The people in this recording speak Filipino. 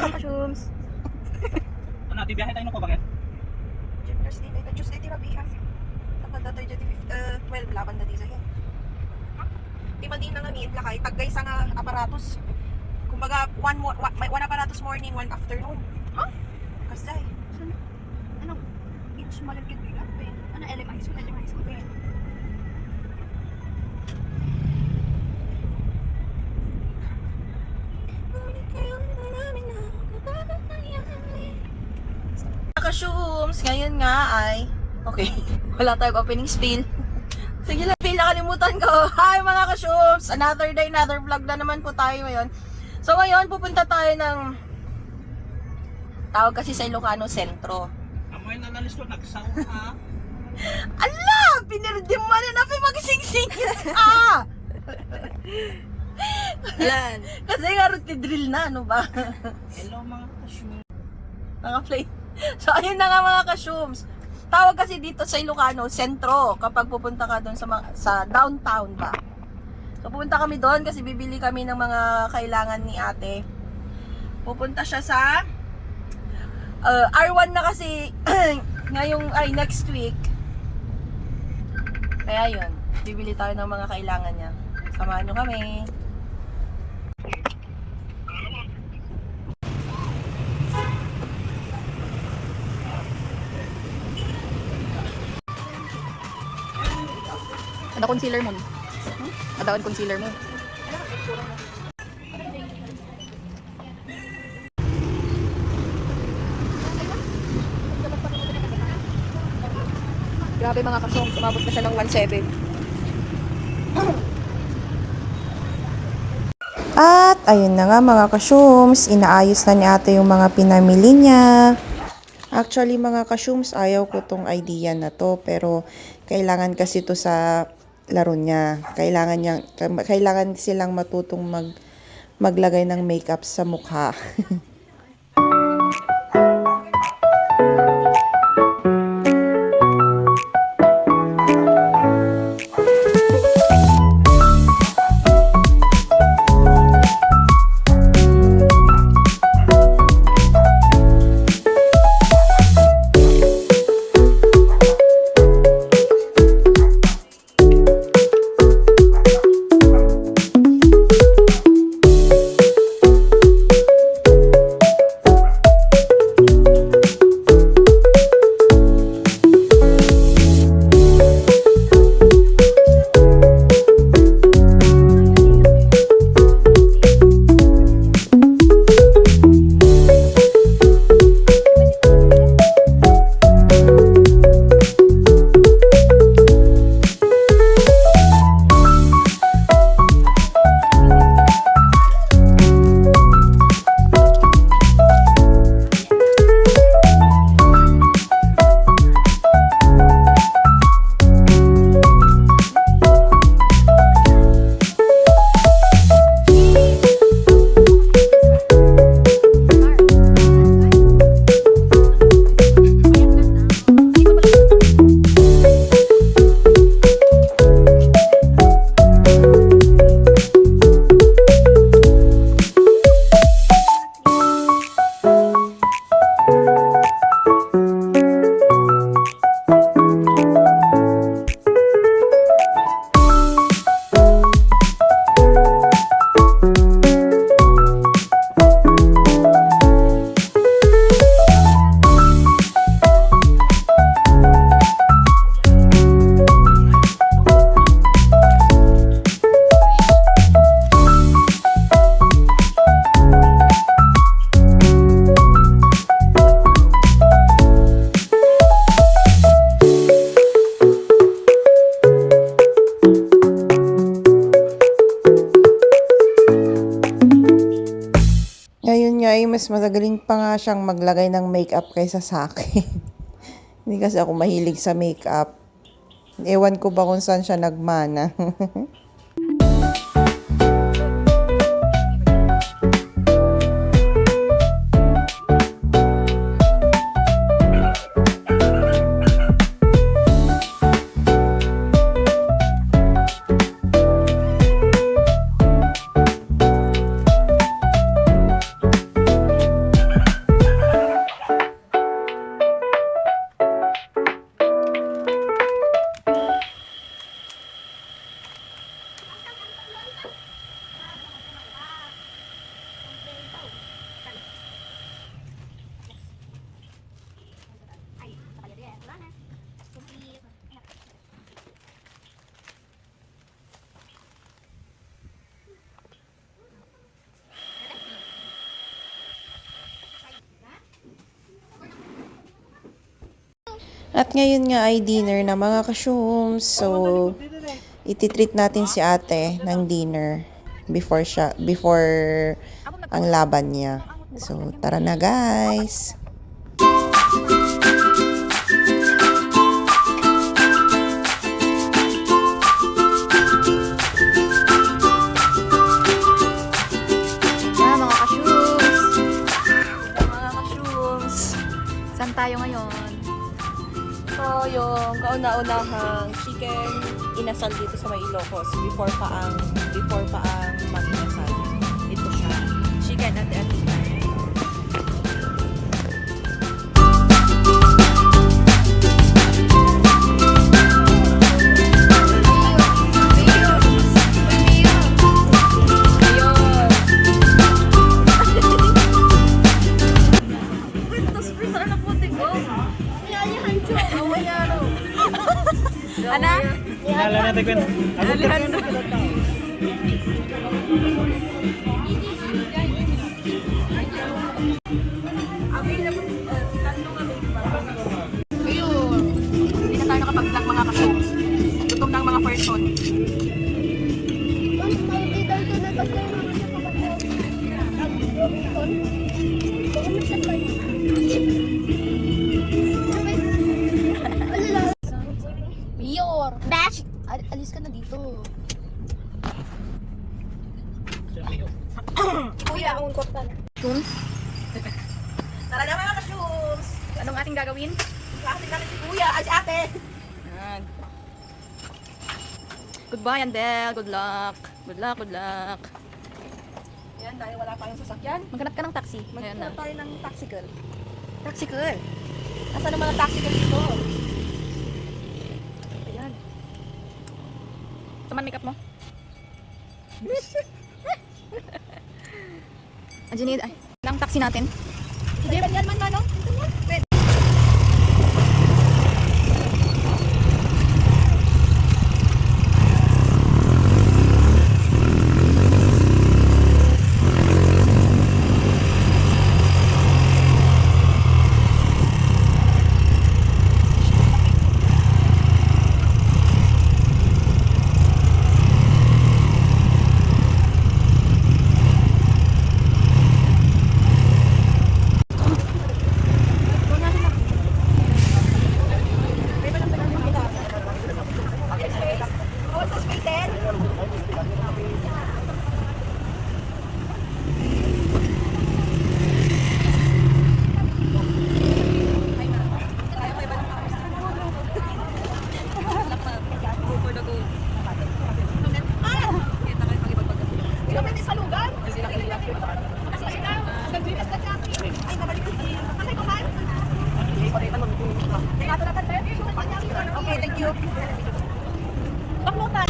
mga ka-shooms. Ano, tibiyahe tayo nung ko, bakit? Tuesday, tirabihan. Tapos na tayo dyan, 12, laban na di sa'yo. Di man din na nga niit lakay, taggay sa nga aparatos. Kumbaga, one aparatos morning, one afternoon. Huh? Kasday. Ano? Each malagkit bigat pa yun. Ano, LMI school pa yun. Ka-shooms, ngayon nga ay okay, wala tayong opening spiel. Sige lang, spiel, nakalimutan ko. Hi mga ka-shooms, another day, another vlog na naman po tayo ngayon. So ngayon, pupunta tayo ng tawag kasi sa Ilocano Sentro. Amoy na nalis to, nagsaw ha. Ala! Pinirdim mo na na magising-sing. Ah! Alan. Kasi nga drill na, ano ba? Hello mga kasyo. Naka-play. So ayun na nga mga ka-shooms. Tawag kasi dito sa Ilocano, sentro, kapag pupunta ka doon sa downtown ba. So pupunta kami doon kasi bibili kami ng mga kailangan ni ate. Pupunta siya sa R1 na kasi ngayong next week. Kaya yun, bibili tayo ng mga kailangan niya. Samahan nyo kami. Ada concealer mo. Ada concealer mo. Grabe mga ka-shooms, umabot na siya ng 1.7. At ayun na nga mga ka-shooms, inaayos na ni ate yung mga pinamili niya. Actually mga ka-shooms, ayaw ko tong idea na to, pero kailangan kasi to sa laro niya. Kailangan silang matutong maglagay ng makeup sa mukha. mas magagaling pa nga siyang maglagay ng makeup kaysa sa akin. Hindi kasi ako mahilig sa makeup. Ewan ko ba kung saan siya nagmana. At ngayon nga ay dinner na mga ka-shooms. So, ititreat natin si ate ng dinner before ang laban niya. So, tara na guys! Mga ka-shoes. Mga ka-shooms. Saan tayo ngayon? Ito yung kauna-unahang chicken inasal dito sa may Ilocos before pa ang mag-inasal. Ito siya. Chicken at Ana? Hinala natin ko. Alejandro. Ayun. Hindi na tayo nakapag-vlog mga ka-shooms. Gutom ng mga person. Mayor! Dash! Alis ka na dito. Kuya, ang kwarta na. Tara na mga ka-shooms. Anong ating gagawin? Bakit namin si kuya, ay si ate. Yan. Goodbye, Andel. Good luck. Good luck, good luck. Yan, dahil wala pa yung sasakyan. Maghanap ka ng taxi. Ayan na. Magkano tayo ng taxi girl? Taxi girl. Asan ang mga taxi girl dito? Ayan. Taman makeup mo. Andiyan ay. Ang taxi natin. Hindi ba yan man manong? Okay, thank you. Baklutan.